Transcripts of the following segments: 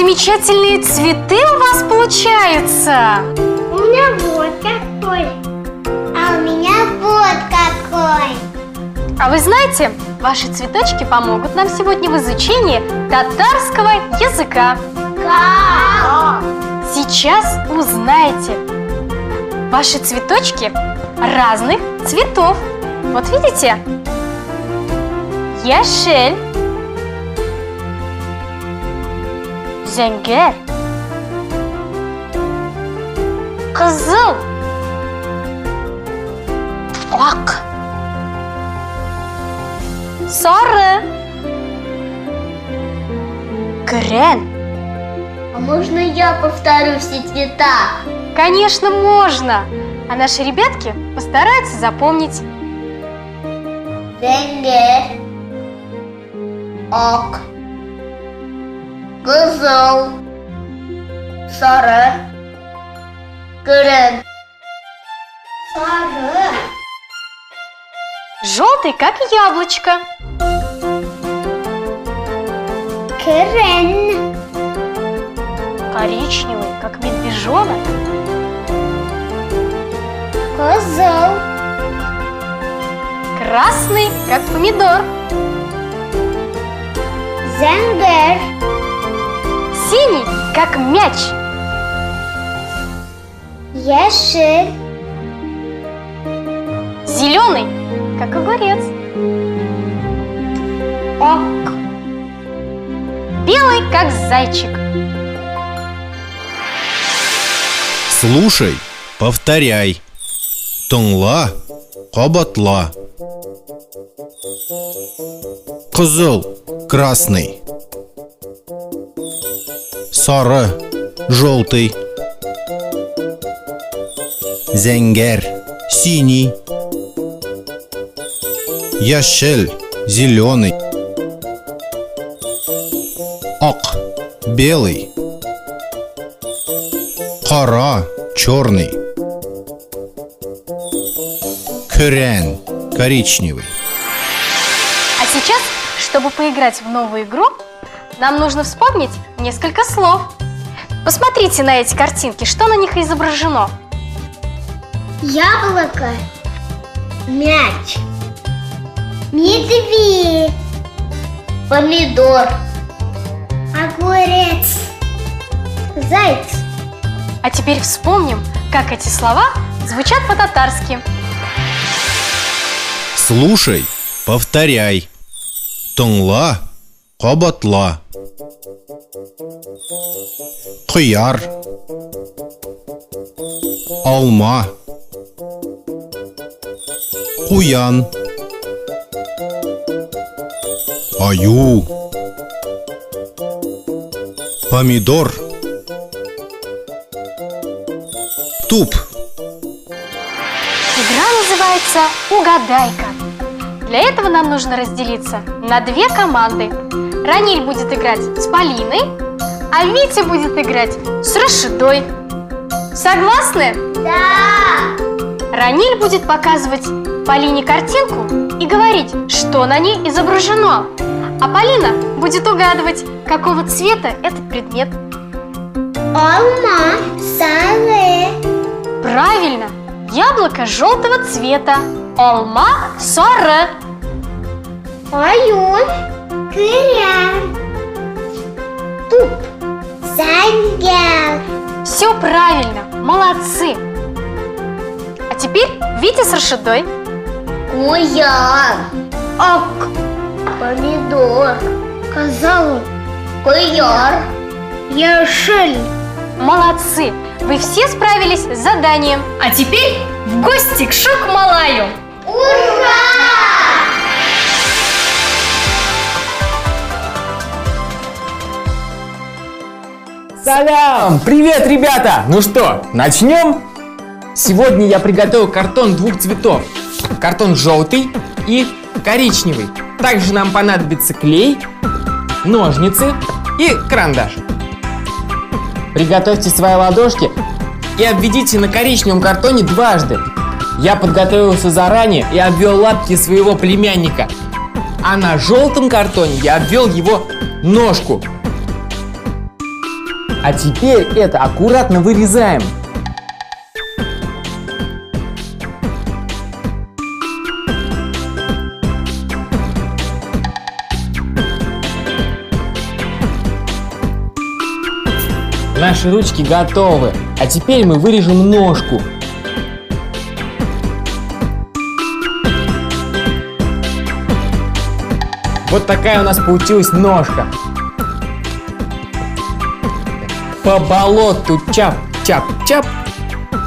замечательные цветы у вас получаются! У меня вот какой. А у меня вот какой. А вы знаете, ваши цветочки помогут нам сегодня в изучении татарского языка. Как? Сейчас узнаете. Ваши цветочки разных цветов. Вот видите? Яшель, зәңгәр, қызыл, ақ, сары, күрән. А можно я повторю все цвета? Конечно, можно. А наши ребятки постараются запомнить. Зәңгәр, ак, кызыл, сары, күрән. Сары. Желтый, как яблочко. Күрән. Коричневый, как медвежонок. Кызыл. Красный, как помидор. Зәңгәр. Синий, как мяч. Яшель. Зеленый, как огурец. Ак. Белый, как зайчик. Слушай, повторяй. Тыңла, қабатла. Қызыл, красный. Сары, желтый. Зәңгәр, синий. Яшель, зеленый. Ак, белый. Қара, черный. Күрән, коричневый. А сейчас, чтобы поиграть в новую игру, нам нужно вспомнить несколько слов. Посмотрите на эти картинки, что на них изображено. Яблоко. Мяч. Медведь. Помидор. Огурец. Заяц. А теперь вспомним, как эти слова звучат по-татарски. Слушай, повторяй. Тыңла, қабатла. Қияр. Алма. Қуян. Аю. Помидор. Туп. Игра называется «Угадайка». Для этого нам нужно разделиться на две команды. Раниль будет играть с Полиной, а Витя будет играть с Рашидой. Согласны? Да. Раниль будет показывать Полине картинку и говорить, что на ней изображено. А Полина будет угадывать, какого цвета этот предмет. Алма. Сары. Правильно! Яблоко желтого цвета. Алма сары. Аюн. Күрән. Туп. Зәңгәр. Все правильно! Молодцы! А теперь Витя с Рашидой. Куян. Ак. Помидор. Кызыл. Куяр. Яшель. Молодцы! Вы все справились с заданием. А теперь в гости к Шокмалаю. Ура! Салям! Привет, ребята! Ну что, начнем? Сегодня я приготовил картон двух цветов. Картон желтый и коричневый. Также нам понадобится клей, ножницы и карандаш. Приготовьте свои ладошки и обведите на коричневом картоне дважды. Я подготовился заранее и обвел лапки своего племянника. А на желтом картоне я обвел его ножку. А теперь это аккуратно вырезаем. Наши ручки готовы. А теперь мы вырежем ножку. Вот такая у нас получилась ножка. По болоту чап-чап-чап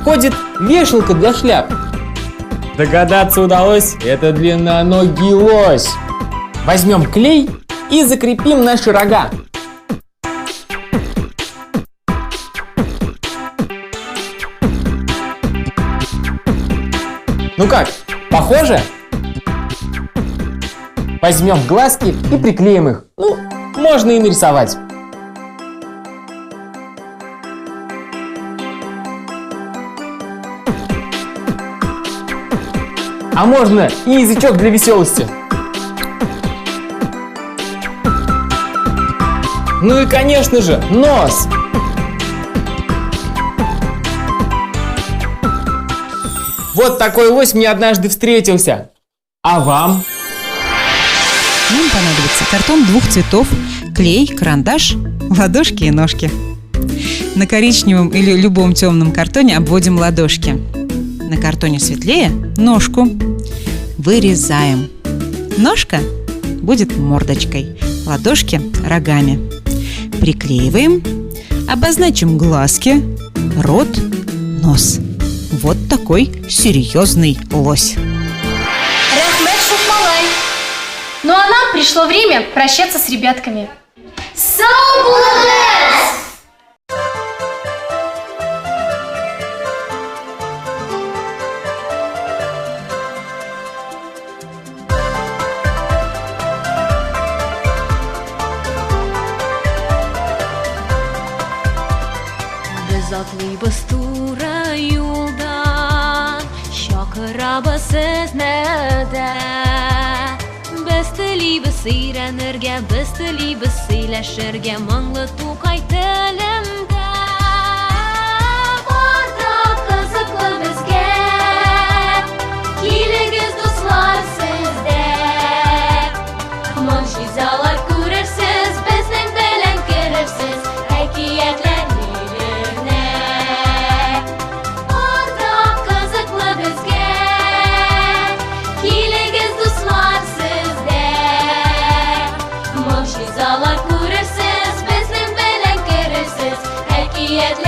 ходит вешалка для шляп. Догадаться удалось, это длинноногий лось. Возьмем клей и закрепим наши рога. Ну как, похоже? Возьмем глазки и приклеим их. Ну, можно и нарисовать. А можно и язычок для веселости. Ну и, конечно же, нос. Вот такой лось мне однажды встретился. А вам? Нам понадобится картон 2 цветов, клей, карандаш, ладошки и ножки. На коричневом или любом темном картоне обводим ладошки. На картоне светлее – ножку. Вырезаем. Ножка будет мордочкой, ладошки – рогами. Приклеиваем, обозначим глазки, рот, нос. Вот такой серьезный лось. Рахмет Шухмалай. Ну а нам пришло время прощаться с ребятками. Сау булакас! Biz atlayız tura yoldan, şakırabasız nerede? Biz tiliybiz seyranırga, biz tiliybiz seyleşirga, manglı tuqay tilimde. Orda kızıqlı bizge, keligiz dostlar sizde. Manşizalar görürsüz, bizning bilan kiribsiz, hekiyatlar Yet